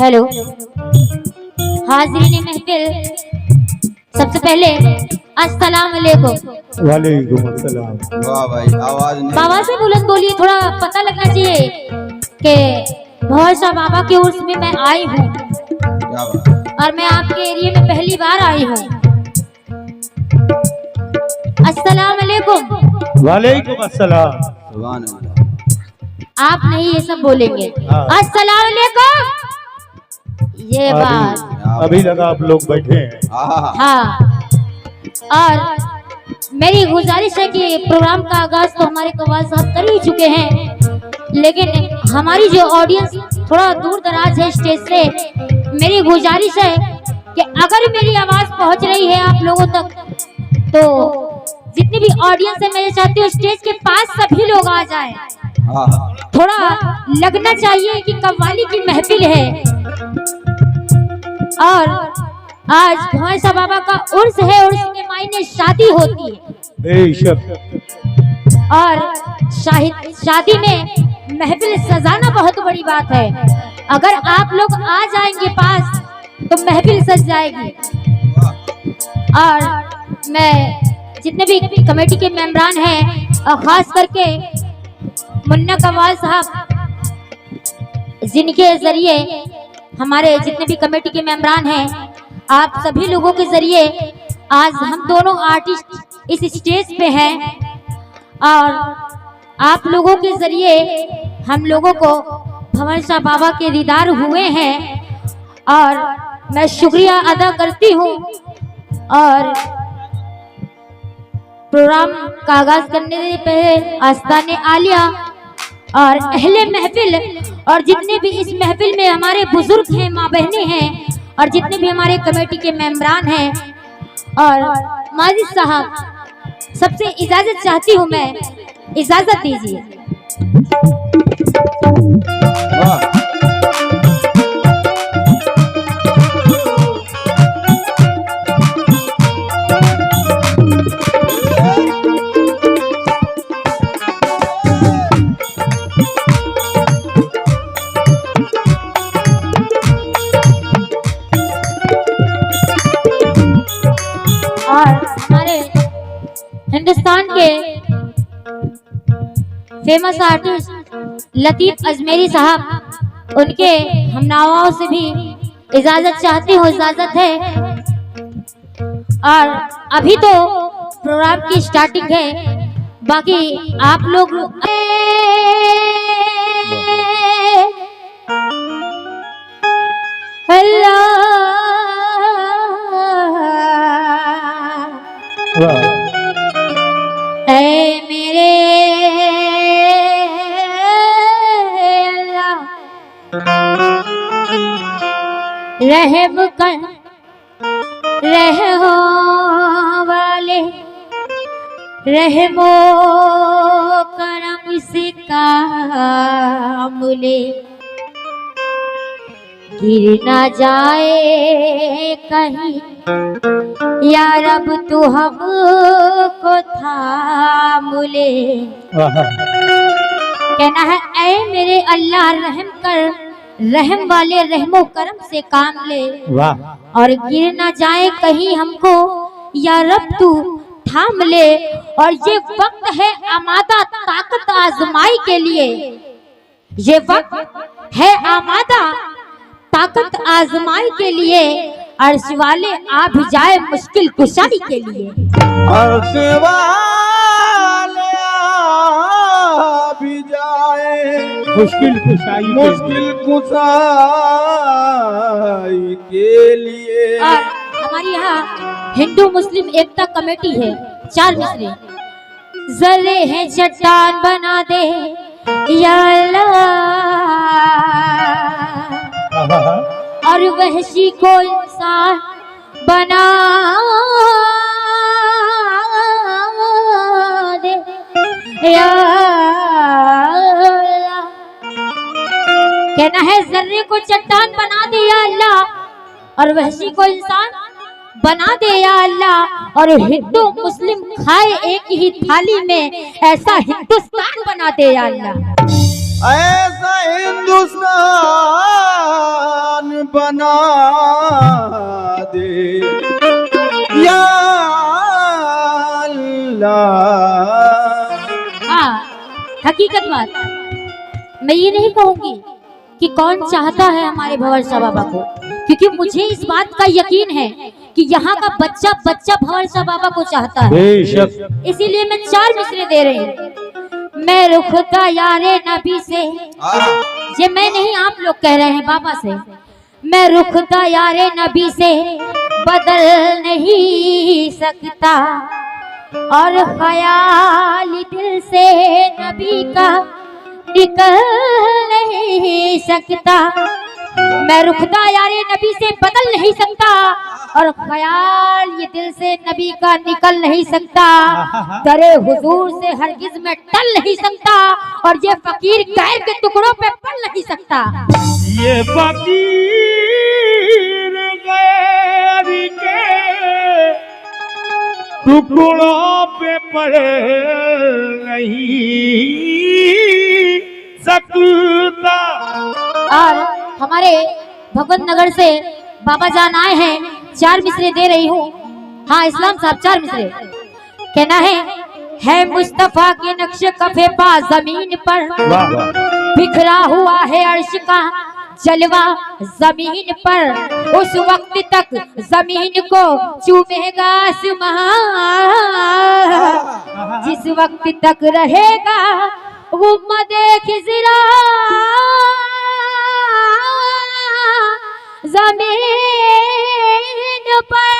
Hello हाज़रीन महफिल, सबसे पहले अस्सलाम वालेकुम। वालेकुम अस्सलाम। वाह भाई, आवाज नहीं। बाबा से बुलंद बोलिए, थोड़ा पता लगना चाहिए कि बहुत सा बाबा के उर्स में मैं आई हूँ क्या बात। और मैं आपके एरिया में पहली बार आई हूँ। अस्सलाम वालेकुम। वालेकुम अस्सलाम। सुभान अल्लाह। आप नहीं ये सब बोलेंगे। हाँ। अस्सलाम वालेकुम। ये बात अभी लगा आप लोग बैठे हैं। हाँ हाँ। और मेरी गुजारिश है कि प्रोग्राम का आगाज तो हमारे कव्वाल साहब कर ही चुके हैं, लेकिन हमारी जो ऑडियंस थोड़ा दूर दराज है स्टेज से, मेरी गुजारिश है कि अगर मेरी आवाज पहुंच रही है आप लोगों तक, तो जितनी भी ऑडियंस है मैं ये चाहती हूँ स्टेज के पास सभी लोग आ जाएं। थोड़ा लगना चाहिए कि कव्वाली की महफिल है और आज भैंसा बाबा का उर्स है, उर्स के मायने शादी होती है बेशक। और शादी में महफिल सजाना बहुत बड़ी बात है। अगर आप लोग आ जाएंगे पास तो महफिल सज जाएगी। और मैं जितने भी कमेटी के मेंबरान हैं और खास करके मुन्ना कव्वाल साहब, जिनके जरिए हमारे जितने भी कमेटी के मेंबरान हैं, आप सभी लोगों के जरिए आज हम दोनों आर्टिस्ट इस स्टेज पे हैं और आप लोगों के जरिए हम लोगों को भंवर शाह बाबा के दीदार हुए हैं और मैं शुक्रिया अदा करती हूँ। और प्रोग्राम का आगाज करने से पहले आस्ताने आलिया और अहले महफिल और जितने भी इस महफिल में हमारे बुजुर्ग हैं, माँ बहनें हैं और जितने भी हमारे कमेटी के मेंबरान हैं और माजिद साहब, सबसे इजाजत चाहती हूँ मैं, इजाजत दीजिए। और हमारे हिंदुस्तान के फेमस आर्टिस्ट लतीफ अजमेरी साहब, उनके हमनावाओं से भी इजाजत चाहती हूँ, इजाजत है। और अभी तो प्रोग्राम की स्टार्टिंग है, बाकी आप लोग ऐ मेरे अल्लाह रहम कर, रहमो वाले रहमो करम से काम ले, गिर ना जाए कहीं या रब तू हमको थाम ले। कहना है ऐ मेरे अल्लाह रहम कर, रहम वाले रहमो करम से काम ले, और गिर ना जाए कहीं हमको या रब तू थाम ले। और ये वक्त है आमादा ताकत आजमाई के लिए, ये वक्त है आमादा ताकत आजमाई के लिए, अर्श वाले आ भी जाए मुश्किल कुशाई के लिए। अर्श वाले आ भी जाए मुश्किल कुशाई के लिए। और हमारी यहाँ हिंदू मुस्लिम एकता कमेटी है, 4 मिसरे। जले हैं चट्टान बना दे या अल्लाह, और वहशी को इंसान बना दे या अल्लाह। कहना है जर्रे को चट्टान बना दे या अल्लाह, और वहशी को इंसान बना दे या अल्लाह, और हिंदू मुस्लिम खाए एक ही थाली में ऐसा हिंदुस्तान बना दे या अल्लाह। ऐसा हिंदुस्तान बना दे या अल्लाह। हाँ, हकीकत बात, मैं ये नहीं कहूंगी कि कौन चाहता है हमारे भंवर शाह बाबा को, क्योंकि मुझे इस बात का यकीन है कि यहाँ का बच्चा बच्चा भंवर शाह बाबा को चाहता है। बेशक। इसीलिए मैं 4 मिसरे दे रही हूँ। मैं रुखता यारे नबी से, ये मैं नहीं आप लोग कह रहे हैं बाबा से, मैं रुखता यारे नबी से बदल नहीं सकता, और ख्याल दिल से नबी का निकल नहीं सकता। मैं रुखदा यारे नबी से बदल नहीं सकता, और ख्याल ये दिल से नबी का निकल नहीं सकता। दरे हुजूर से हरगिज में टल नहीं सकता, और ये फकीर गैर के टुकड़ों पे पल नहीं सकता। ये फकीर गैर के टुकड़ों पे पड़ नहीं सकता। और हमारे भगवत नगर से बाबा जान आए हैं, 4 मिसरे दे रही हूँ। हाँ इस्लाम साहब 4 मिसरे कहना है मुस्तफा के नक्शे कफे पा जमीन पर, बिखरा हुआ है अर्श का जलवा जमीन पर, उस वक्त तक जमीन को चूमेगा आसमान, जिस वक्त तक रहेगा गुम्मदे खिज़रा जमीन पर,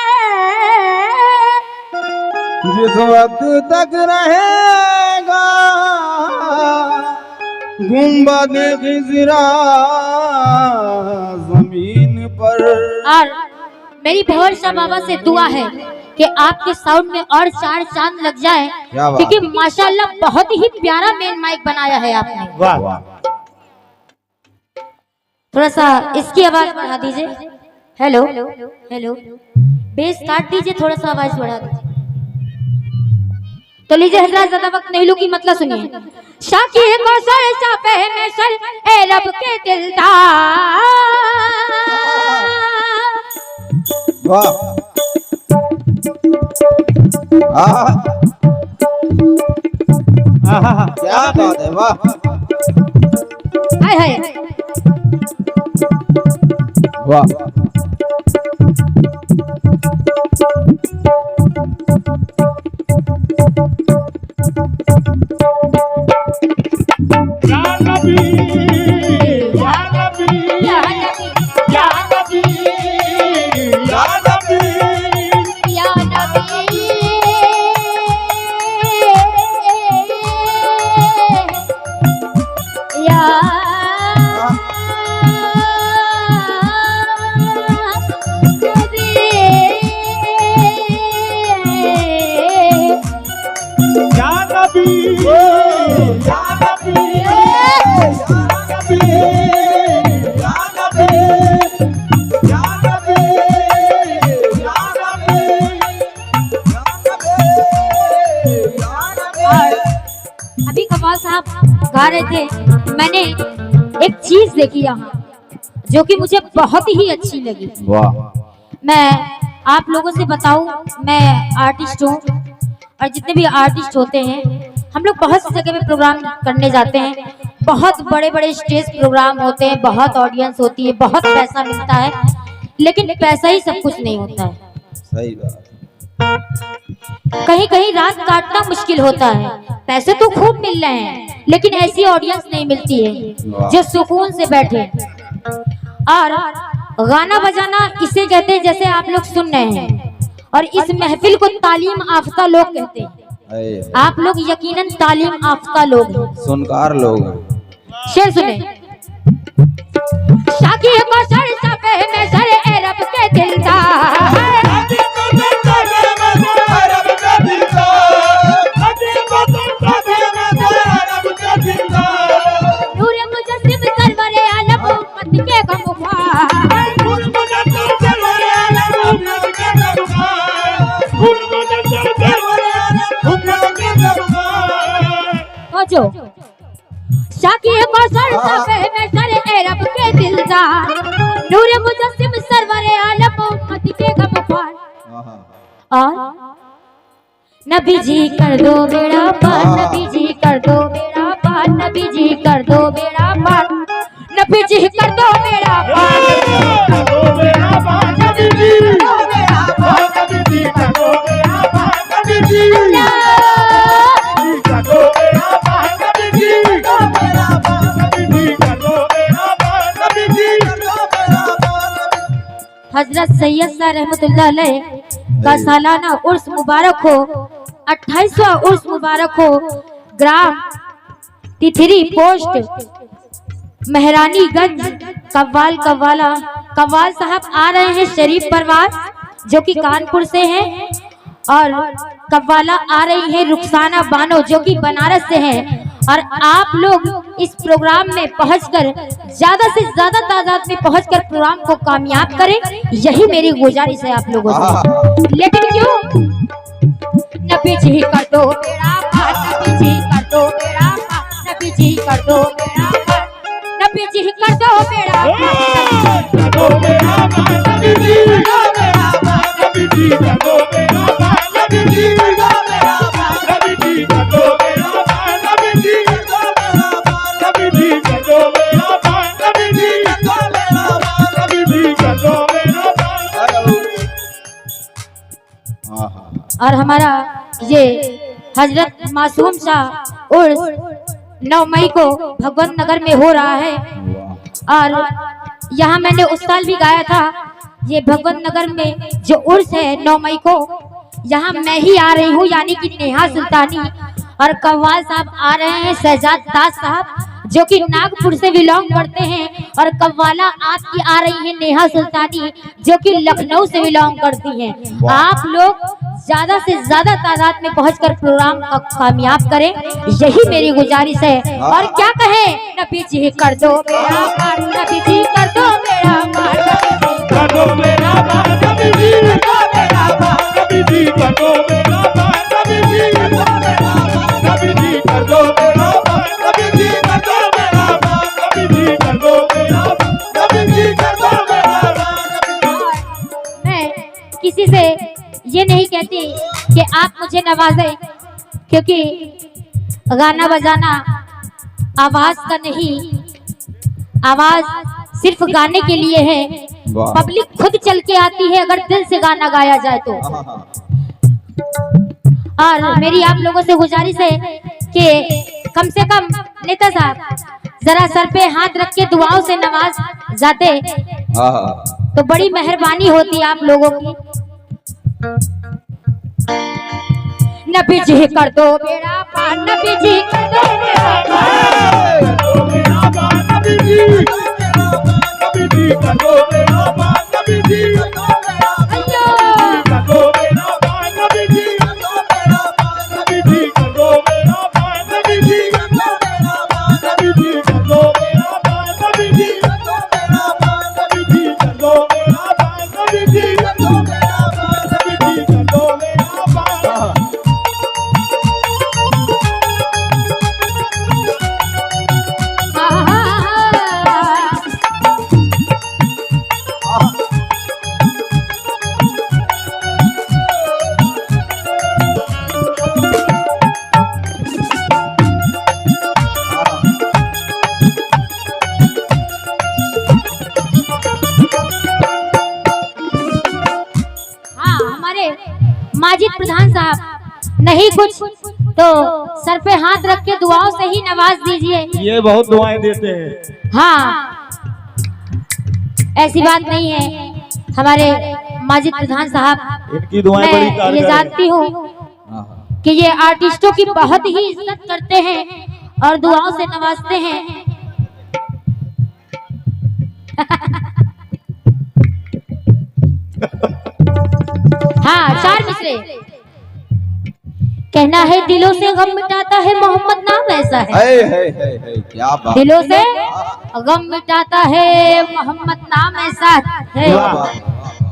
जिस वक्त तक रहेगा गुंबद खिज़रा जमीन पर। और मेरी भंवर शाह बाबा से दुआ है कि आपके साउंड में और 4 चांद लग जाए, क्योंकि माशाल्लाह बहुत ही प्यारा मेन माइक बनाया है आपने। वाह। थोड़ा सा इसकी आवाज बढ़ा दीजिए। हेलो हेलो, बेस काट दीजिए, थोड़ा सा आवाज बढ़ा दीजिए। तो लीजिए हजरत, ज्यादा वक्त नहीं लूंगी, मतलब सुनिए। शाकिर को सर शाफे में सर ए रब के दिलदार, वाह क्या बात है, वाह हाय हाय वाह। या नबी या नबी या नबी या नबी या नबी या नबी या नबी या नबी अभी कमाल साहब गा रहे थे, मैंने एक चीज देखी यहाँ जो कि मुझे बहुत ही अच्छी लगी। वाह। मैं आप लोगों से बताऊं, मैं आर्टिस्ट हूँ, और जितने भी आर्टिस्ट होते हैं हम लोग बहुत सी जगह पे प्रोग्राम करने जाते हैं, बहुत बड़े बड़े स्टेज प्रोग्राम होते हैं, बहुत ऑडियंस होती है, बहुत पैसा मिलता है, लेकिन पैसा ही सब कुछ नहीं होता है। सही बात। कहीं कहीं रात काटना मुश्किल होता है। पैसे तो खूब मिल रहे हैं, लेकिन ऐसी ऑडियंस नहीं मिलती है जो सुकून से बैठे। और गाना बजाना इसे कहते हैं जैसे आप लोग सुन रहे हैं, और इस महफिल को तालीम याफ्ता लोग कहते हैं। आप लोग यकीनन तालीम याफ्ता लोग हैं, सुनकार लोग हैं। शेर सुने। शाकिर को सर सफे में सर ए रब के दिलदार, नूरे मुजस्सिम सरवरे आलम उम्मत के गमख्वार, जो शाकिर को सर सफे में सर ए रब के दिलदार, नूर नूर मुजस्सिम सरवरे आलम मोहम्मद बेगम ख्वार और नबी जी कर दो बेड़ा पार, नबी जी कर दो बेड़ा पार, नबी जी कर दो बेड़ा पार, नबी जी कर दो बेड़ा पार, नबी जी कर दो बेड़ा पार, नबी जी कर दो बेड़ा पार, नबी जी कर दो बेड़ा पार, नबी जी कर दो बेड़ा पार, नबी जी कर दो बेड़ा पार। हजरत सैयद शाह रहमतुल्लाह अलैह का सालाना उर्स मुबारक हो, 28वां उर्स मुबारक हो। ग्राम तिथरी पोस्ट मेहरानीगंज कव्वाल कव्वाल साहब आ रहे हैं शरीफ परवाज जो कि कानपुर से हैं, और कव्वाला आ रही है रुखसाना बानो जो कि बनारस से हैं। और आप लोग इस प्रोग्राम में पहुंचकर ज्यादा से ज्यादा तादाद में पहुंचकर प्रोग्राम को कामयाब करें, यही मेरी गुजारिश है आप लोगों से। लेकिन क्यों नबी जी कर दो बेड़ा पार, नबी जी कर दो बेड़ा पार, नबी जी कर दो बेड़ा पार, नबी जी कर दो बेड़ा पार, कर दो बेड़ा पार, नबी जी कर दो बेड़ा पार, नबी जी कर दो बेड़ा पार, नबी जी कर दो बेड़ा पार, नबी जी कर दो बेड़ा पार, नबी जी कर दो बेड़ा पार, नबी जी कर दो बेड़ा पार, नबी जी कर दो बेड़ा पार, नबी जी कर दो बेड़ा पार। और हमारा ये हजरत मासूम शाह उर्स 9 मई को भगवंत नगर में हो रहा है। और यहाँ मैंने उस साल भी गाया था। ये भगवंत नगर में जो उर्स है 9 मई को, यहाँ मैं ही आ रही हूँ, यानी कि नेहा सुल्तानी, और कव्वाल साहब आ रहे हैं शहजाद दास साहब जो कि नागपुर से बिलोंग करते हैं, और कव्वाला आपकी आ रही है नेहा सुल्तानी जो कि लखनऊ से बिलोंग करती हैं। आप लोग ज्यादा से ज्यादा तादाद में पहुंचकर प्रोग्राम को कामयाब करें, यही मेरी गुजारिश है। और क्या कहें, नबी जी कर दो बेड़ा पार, नबी जी कर दो बेड़ा पार, कर दो बेड़ा पार, नबी जी कर दो बेड़ा पार, नबी जी कर दो बेड़ा पार, नबी जी कर दो बेड़ा पार, नबी जी कर दो बेड़ा पार, नबी जी कर दो बेड़ा पार, नबी जी कर दो बेड़ा पार, नबी जी कर दो बेड़ा पार। मैं किसी से ये नहीं कहती कि आप मुझे नवाजें, क्योंकि गाना बजाना आवाज का नहीं, आवाज सिर्फ गाने के लिए है। पब्लिक खुद चल के आती है अगर दिल से गाना गाया जाए तो। और मेरी आप लोगों से गुजारिश है कि कम से कम नेता साहब जरा सर पे हाथ रख के दुआओं से नवाज जाते तो बड़ी मेहरबानी होती आप लोगों की। नबी जी कर दो बेड़ा पार, नबी जी कर दो बेड़ा पार, नबी जी कर दो बेड़ा पार, नबी जी कर दो बेड़ा पार, नबी जी कर दो बेड़ा पार, नबी जी कर दो बेड़ा पार, नबी जी कर दो बेड़ा पार, नबी जी कर दो बेड़ा पार, नबी जी कर दो बेड़ा पार, नबी जी कर दो बेड़ा पार, नबी जी कर दो बेड़ा पार, नबी जी कर दो बेड़ा पार। माजिद प्रधान साहब नहीं कुछ तो सर पे हाथ रख के दुआओं से ही नवाज दीजिए। ये बहुत दुआएं देते हैं। हाँ, ऐसी बात नहीं है। हमारे माजिद प्रधान साहब, इनकी दुआएं बड़ी मैं कारगर ये हैं। जानती हूँ कि ये आर्टिस्टों की बहुत ही इज्जत करते हैं और दुआओं से नवाजते हैं। हाँ, 4 मिसरे। कहना है दिलों से गम मिटाता है मोहम्मद नाम ऐसा है। क्या बात। दिलों से गम मिटाता है मोहम्मद नाम ऐसा है।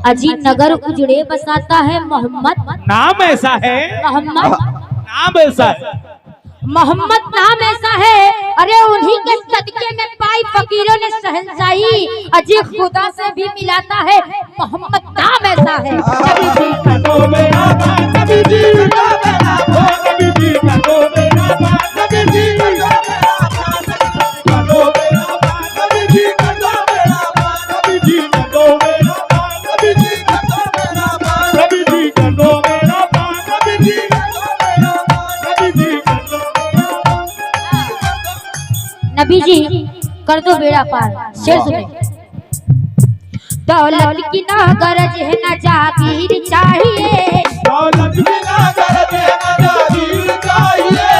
अजीब नगर उजड़े बसाता है मोहम्मद नाम ऐसा है, मोहम्मद नाम ऐसा है। मोहम्मद नाम ऐसा है, अरे उन्हीं के सदके में पाई फकीरों ने शहंशाही, अजी खुदा से भी मिलाता है, मोहम्मद नाम ऐसा है। नबी जी का दो मेरा बाप, नबी जी का मेरा बाप, नबी जी का दो मेरा बाप, नबी जी का दो मेरा बाप, नबी जी का दो मेरा बाप, नबी जी का दो मेरा बाप, नबी जी का दो मेरा बाप, नबी जी का दो मेरा बाप, नबी जी का दो मेरा बाप, नबी जी का दो नबी जी कर दो बेड़ा पार। शेर सुने। दौलत की ना गरज है ना जागीर चाहिए, दौलत की ना गरज है ना जागीर चाहिए,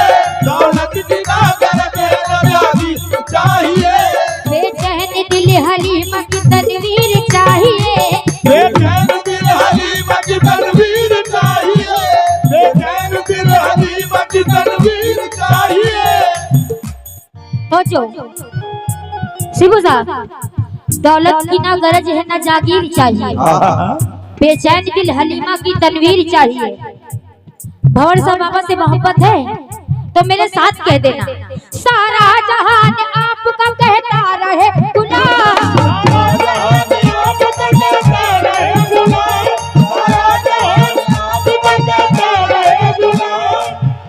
दौलत की ना गरज है ना जागीर चाहिए, बेचैन दिल हलीमा की तदवीर चाहिए, बेचैन दिल हलीमा की तदवीर चाहिए, बेचैन दिल हलीमा की तदवीर चाहिए। सोचो शिबू साहब, दौलत की ना गरज है ना जागीर चाहिए, बेचैन दिल हलीमा की तनवीर चाहिए। भंवर साहब बाबा से मोहब्बत है तो मेरे साथ कह देना, सारा जहान आपका कहता रहे गुलाम,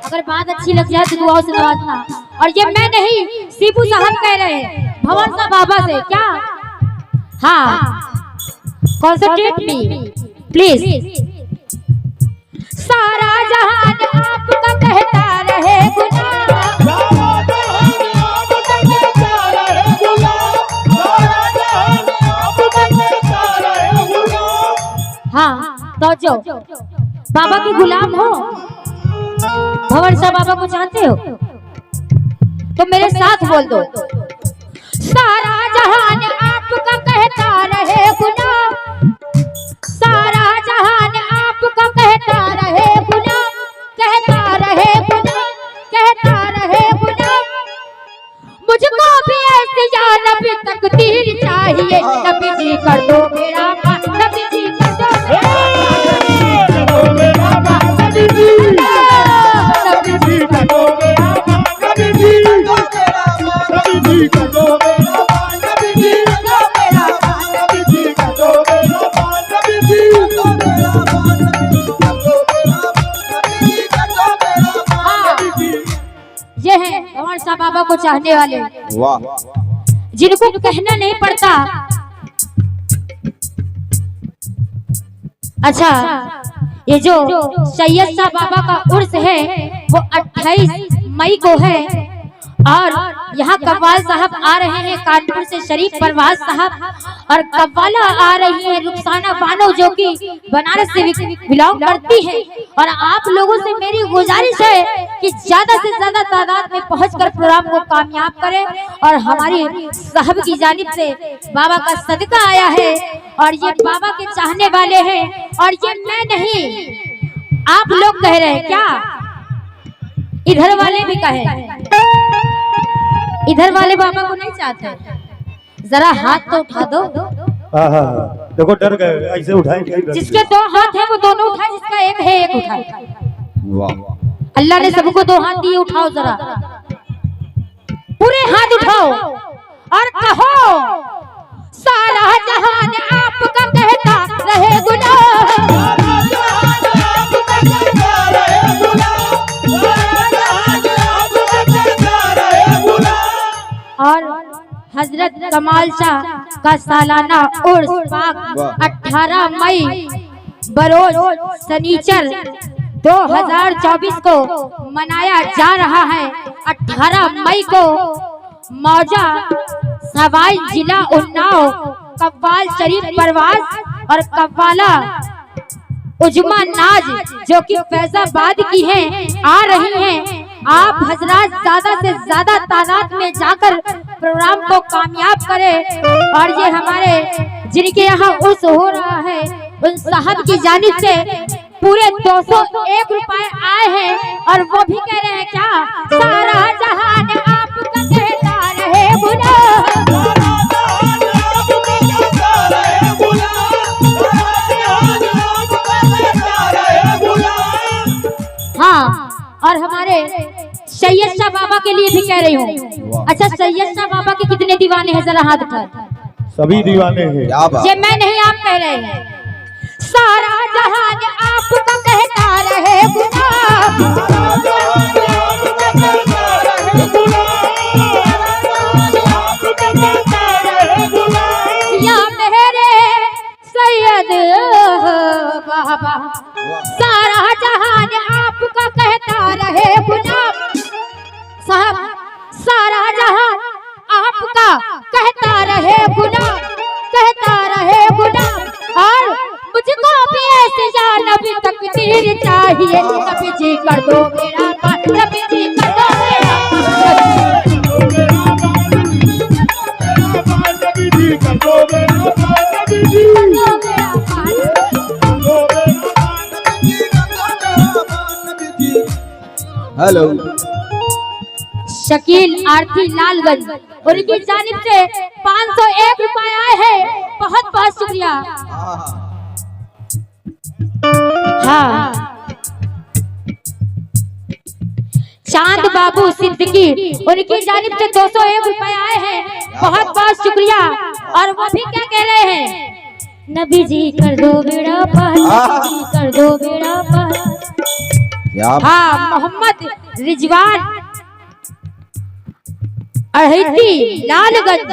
अगर बात अच्छी लग जाए तो दुआओं से नवाजना। और ये मैं नहीं, शिबू साहब कह रहे हैं भंवर साहब बाबा से। क्या? हाँ, कॉन्सेंट्रेट मी प्लीज। सारा जहान आपका कहता रहे गुलाम, हाँ तो जो बाबा के गुलाम हो, भंवर साहब बाबा को चाहते हो तो मेरे साथ बोल दो, सारा जहान आपका कहता रहे गुलाम, सारा जहान आपका कहता रहे गुलाम, कहता रहे गुलाम, कहता रहे गुलाम, मुझको भी ऐसी या नबी तकदीर चाहिए। नबी जी कर दो मेरा बाप, नबी जी कर दो मेरा बाप, नबी जी का दो मेरा बाप, नबी जी का दो मेरा बाप, नबी जी का दो मेरा बाप, नबी जी का दो मेरा बाप, नबी जी का दो मेरा बाप, नबी जी का दो मेरा बाप, नबी जी का दो मेरा बाप, नबी जी। ये है भंवर साहब बाबा को चाहने वाले, वाह, जिनको कहना नहीं पड़ता। अच्छा, ये जो सैयद शाह बाबा का उर्स है वो 28 मई को है, और यहाँ कव्वाल साहब आ रहे हैं कानपुर से, शरीफ परवाज साहब, और कव्वाला आ रही है रुखसाना बानो जो कि बनारस से बिलोंग करती है। और आप लोगों से मेरी गुजारिश है कि ज्यादा से ज्यादा तादाद में पहुंचकर प्रोग्राम को कामयाब करें। और हमारी साहब की जानिब से बाबा का सदका आया है, और ये बाबा के चाहने वाले हैं, और ये मैं नहीं, आप लोग कह रहे हैं। क्या इधर वाले भी कहे? इधर वाले बाबा को नहीं चाहते? जरा हाथ तो उठा दो। देखो डर गए, ऐसे उठाएंगे। जिसके 2 हाथ है वो दोनों उठाए, जिसका एक है एक उठाए। वाह, अल्लाह ने सबको 2 हाथ दिए, उठाओ जरा, पूरे हाथ उठाओ और कहो, सारा जहान आपका कहता रहे गुलाम, और हजरत कमाल शाह का सालाना उर्स पाक 18 मई बरोज शनिचर 2024 को मनाया जा रहा है। 18 मई को मौजा सवाई जिला उन्नाव कव्वाल शरीफ परवाज और कव्वाला उजमा नाज जो कि फैजाबाद की हैं आ रही हैं। आप हजरात ज्यादा से ज्यादा तादाद में जाकर प्रोग्राम को कामयाब करें। और ये हमारे जिनके यहाँ उर्स हो रहा है उन साहब की जानिब से पूरे 201 रुपए आए हैं, और वो भी कह रहे हैं क्या, सारा जहान आपका कहता रहे हाँ, और हमारे सैयद के लिए भी कह रही हूँ। अच्छा, सैयद शाह बाबा के कितने दीवाने हैं, जरा हाथ उठा। सभी दीवाने हैं। क्या बात। ये मैं नहीं, आप कह रहे हैं। सारा जहान आपका कहता रहे या मेरे सैयद बाबा, सारा जहान आपका कहता रहे गुलाम साहब, सारा जहान आपका कहता रहे गुलाम, कहता रहे गुलाम। और मुझको भी ऐसे या नबी तकदीर चाहिए, नबी जी कर दो मेरा पार, नबी जी कर दो मेरा पार, नबी जी कर दो मेरा पार, नबी जी कर दो मेरा पार। हेलो। शकील आरती लालगंज, उनकी जानिब से 501 रुपए आए हैं, बहुत बहुत शुक्रिया। हाँ, चांद बाबू सिद्दीकी, उनकी जानिब से 201 रुपए आए हैं, बहुत बहुत शुक्रिया। और वो भी क्या कह रहे हैं, नबी जी कर दो बेड़ा पार, नबी जी कर दो बेड़ा पार। हाँ, मोहम्मद रिजवान अढ़ती लालगंज,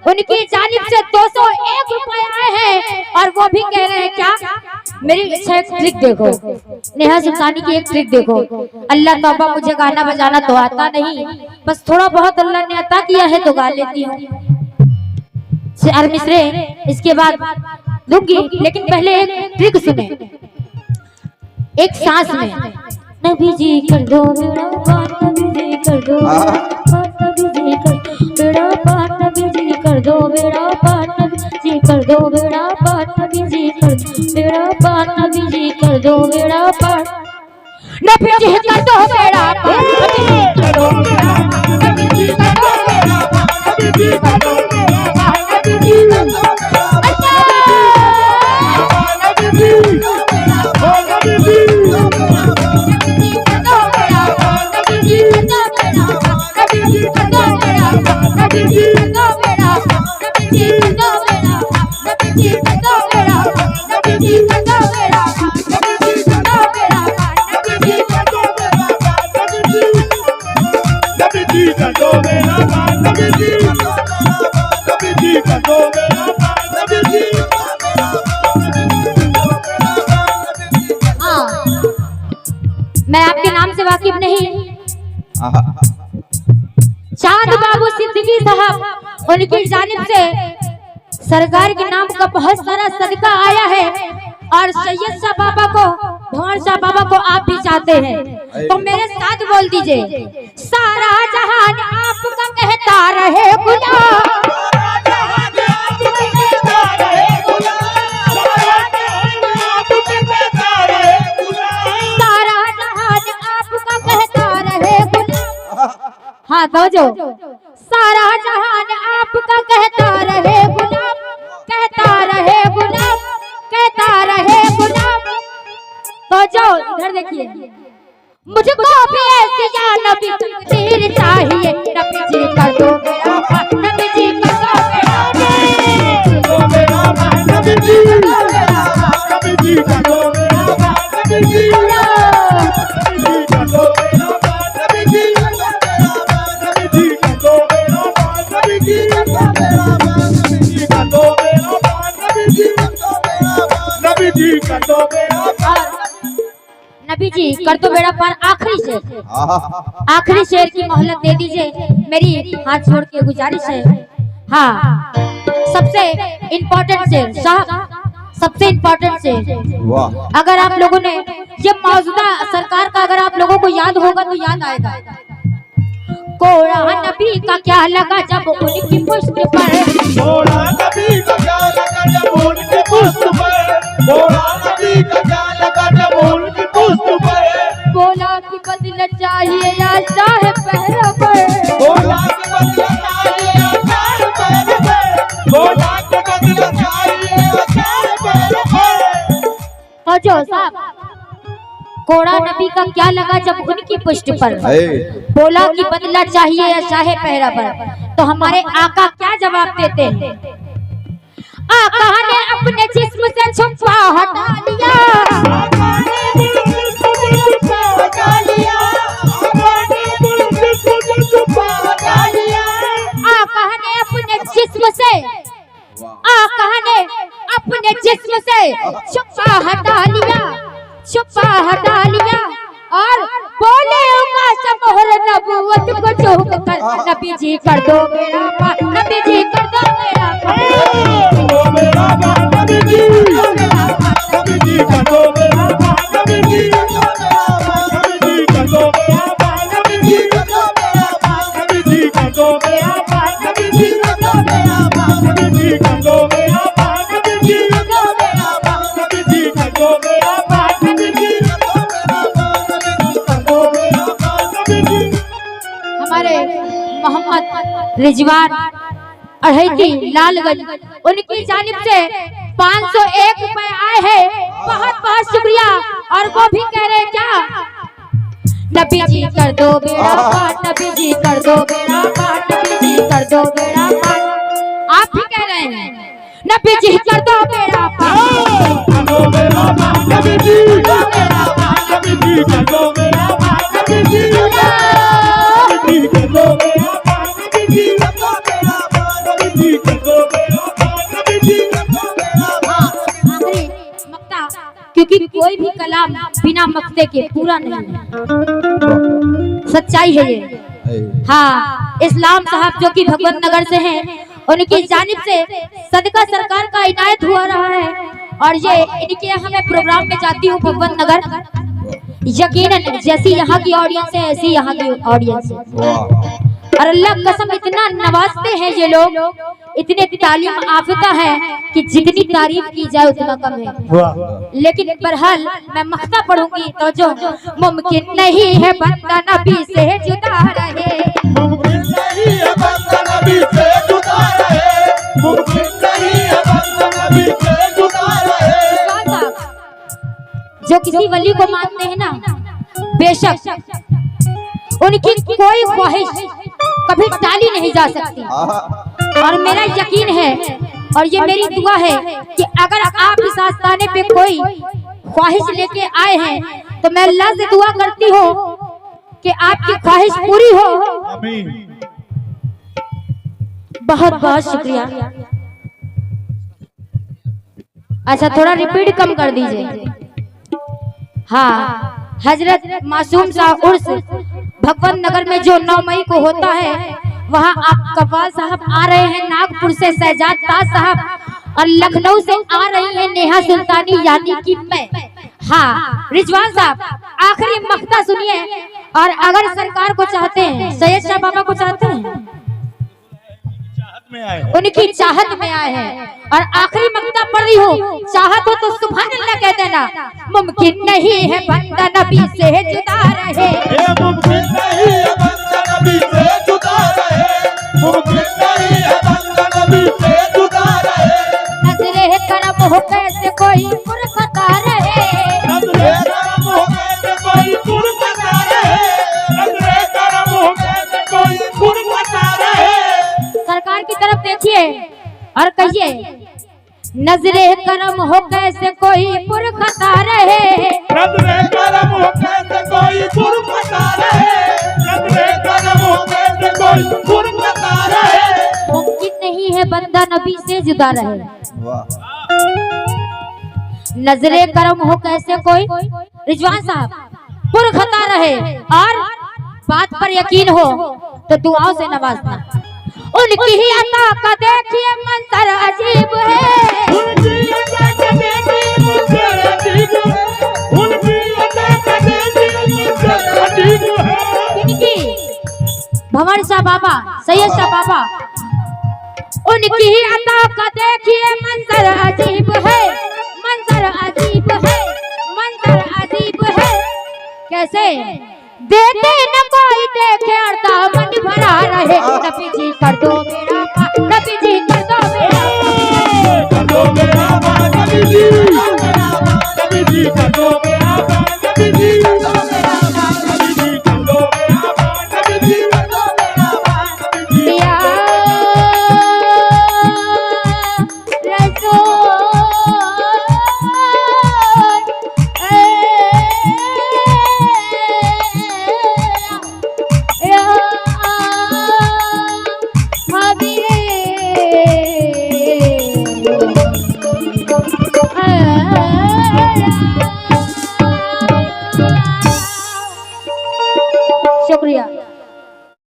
उनकी जानिब से 201 रुपए आए हैं। और वो भी कह रहे हैं क्या, मेरी अच्छा एक ट्रिक देखो, नेहा सुल्तानी की एक ट्रिक देखो। अल्लाह तौबा, मुझे गाना बजाना तो आता नहीं, बस थोड़ा बहुत अल्लाह ने अता किया है तो गा लेती हूँ। चार मिसरे इसके बाद दूंगी, लेकिन पहले एक ट्रिक सुने, एक सांस में। नबी जी कर दो मेरा पार, नबी जी कर दो नबी जी कर बेड़ा पार, नबी जी कर दो बेड़ा पार, नबी जी कर दो बेड़ा पार, नबी जी कर बेड़ा पार, नबी जी कर दो बेड़ा पार, नबी जी कर दो बेड़ा पार, नबी जी कर दो बेड़ा पार, नबी जी कर दो बेड़ा पार, नबी जी कर दो बेड़ा पार, नबी जी कर दो मैं आपके नाम से वाकिफ नहीं। चांद बाबू सिद्दीकी साहब, उनकी जानिब से सरकार के नाम का बहुत सारा सदका आया है। और सैयद शाह बाबा को, भंवर शाह बाबा को आप भी चाहते हैं तो मेरे साथ बोल दीजिए, सारा जहान आपका कहता रहे गुलाम, हाँ तो जो सारा जहान आपका कहता रहे गुलाम, कहता रहे गुलाम, कहता रहे गुलाम। तो जो इधर देखिए, मुझको भी ऐसी या नबी तकदीर चाहिए, नबी जी कर दो मेरा पार, नबी जी कर दो मेरा पार, नबी जी कर दो मेरा पार, नबी जी कर दो मेरा पार, नबी जी कर दो मेरा नबी जी कर दो बेड़ा पार। आखिरी शेर, आखिरी शेर की मोहलत दे दीजिए, मेरी हाथ छोड़ के गुजारिश है। हाँ, सबसे इम्पोर्टेंट शेर साहब, सबसे इम्पोर्टेंट शेर। अगर आप लोगों ने ये मौजूदा सरकार का अगर आप लोगों को याद होगा तो याद आएगा, कोड़ा नबी का क्या लगा जब उनकी पुष्प पर, कोड़ा नबी का क्या लगा जब उनकी पुष्प पर, कोड़ा नबी का क्या लगा जब उनकी पुष्प पर, बोला कि बदला चाहिए या चाहे पहरा पर, बोला कि बदला चाहिए या चाहे पहरा पर, बोला कि बदला चाहिए या चाहे पहरा पर। तो जो साहब कोड़ा नबी का क्या लगा जब उनकी पुष्ट पर बोला कि बदला चाहिए या चाहे पहरा पर, तो हमारे आका क्या जवाब देते हैं? आका ने अपने जिस्म से छुपा हटा लिया, आका ने अपने जिस्म से छुपा हटा लिया, आका ने अपने जिस्म से छुपा हटा लिया, आका ने अपने जिस्म से छुपा हटा लिया, छुपा हटा लिया और बोले मोहर नबूवत को चूक कर नबी जी कर दो मेरा पार, नबी जी कर दो मेरा पार, नबी जी कर दो मेरा पार, नबी जी कर दो मेरा पार, नबी जी कर दो मेरा पार, नबी जी कर दो मेरा पार, नबी जी कर दो मेरा पार, नबी जी कर दो मेरा पार, नबी जी कर दो मेरा पार, नबी जी कर दो मेरा पार, नबी जी कर दो मेरा पार, नबी जी कर दो मेरा पार, नबी जी कर दो मेरा पार, नबी जी। हमारे मोहम्मद रिजवान अढ़ैती लालगंज, उनकी जानिब से 501 रुपए आए हैं, बहुत बहुत शुक्रिया। और वो भी कह रहे क्या? नबी जी कर दो बेड़ा पार, नबी जी कर दो बेड़ा पार, नबी जी कर दो बेड़ा पार। आप भी कह रहे हैं नबी जी कर दो बेड़ा पार, नबी जी कर दो बेड़ा पार, नबी जी कर दो बेड़ा पार, नबी जी कर दो बेड़ा पार, नबी जी कर दो बेड़ा पार, नबी जी कर दो बेड़ा पार, नबी जी कर दो बेड़ा पार। आखिरी मक्ता, क्योंकि कोई भी कलाम बिना मक्ते के पूरा नहीं है, सच्चाई है ये। हाँ, इस्लाम साहब जो कि भगवत नगर से हैं, उनकी जानिब से सदका सरकार का इनायत हुआ रहा है और ये इनके यहाँ मैं प्रोग्राम में जाती हूँ भगवत नगर, यकीनन जैसी यहाँ की ऑडियंस है ऐसी यहाँ की ऑडियंस है। और अल्लाह कसम इतना नवाजते हैं ये लोग, इतने तालीम आफता है कि जितनी तारीफ की जाए उतना कम है। लेकिन बहरहाल मैं मख्ता पढ़ूंगी तो जो मुमकिन नहीं है बंदा नबी से जुदा रहे, मुमकिन नहीं है बंदा नबी से जुदा रहे, मुमकिन नहीं है बंदा नबी से जुदा रहे। जो किसी वली को मानते हैं ना, बेशक उनकी कोई ख्वाहिश कभी टाली नहीं जा सकती। और मेरा यकीन है और ये मेरी दुआ है कि अगर आप इस आस्थाने पे कोई ख्वाहिश लेके आए हैं तो मैं अल्लाह से दुआ करती हूँ कि आपकी ख्वाहिश पूरी हो। आमीन। बहुत बहुत शुक्रिया। अच्छा, थोड़ा रिपीट कम कर दीजिए। हाँ, हजरत मासूम साहब उर्स भगवत नगर में जो 9 मई को होता है, वहाँ आप कव्वाल साहब आ रहे हैं, नागपुर से शहजाद ताज साहब, और लखनऊ से आ रही है नेहा सुल्तानी यानी कि मैं। हाँ, रिजवान साहब आखिरी मख्ता सुनिए। और अगर सरकार को चाहते हैं, सैयद शाह बाबा को चाहते हैं, उनकी चाहत में आए हैं और आखिरी मख्ता पढ़ रही हूँ। चाहत हो तो सुभान अल्लाह कह देना। मुमकिन नहीं है बंदा नबी से जुदा रहे, मुमकिन नहीं है बंदा नबी से जुदा रहे, मुमकिन नहीं है बंदा नबी से जुदा रहे। नजरे करम हो कैसे कोई पुरखता रहे, नजरे करम हो कैसे कोई पुरखता रहे, नजरे करम हो कैसे कोई पुरखता रहे। सरकार की तरफ देखिए और कहिए, नजरे करम हो कैसे कोई पुरखता रहे, नजरे करम हो कैसे कोई पुरखता रहे, नजरे करम हो कैसे कोई पुरखता रहे। मुमकिन नहीं है बंदा नबी से जुदा रहे, नजरे करम हो कैसे कोई, रिजवान साहब, पुरखता रहे। और बात पर यकीन हो तो दुआओं से नवाजना। उनकी ही अता का देखिए मंजर अजीब है, उनकी अता का देखिए मंजर अजीब है, उनकी अता का देखिए मंजर अजीब है। इनकी भंवर शाह बाबा, सैयद शाह बाबा, उनकी ही अता का देखिए मंजर अजीब है, मंजर अजीब है, मंजर अजीब है। कैसे देते न कोई देखे और दामन भरा रहे। नबी जी कर दो मेरा पार, नबी जी कर दो मेरा पार, नबी जी कर दो मेरा पार, नबी जी कर दो मेरा पार, नबी जी मेरा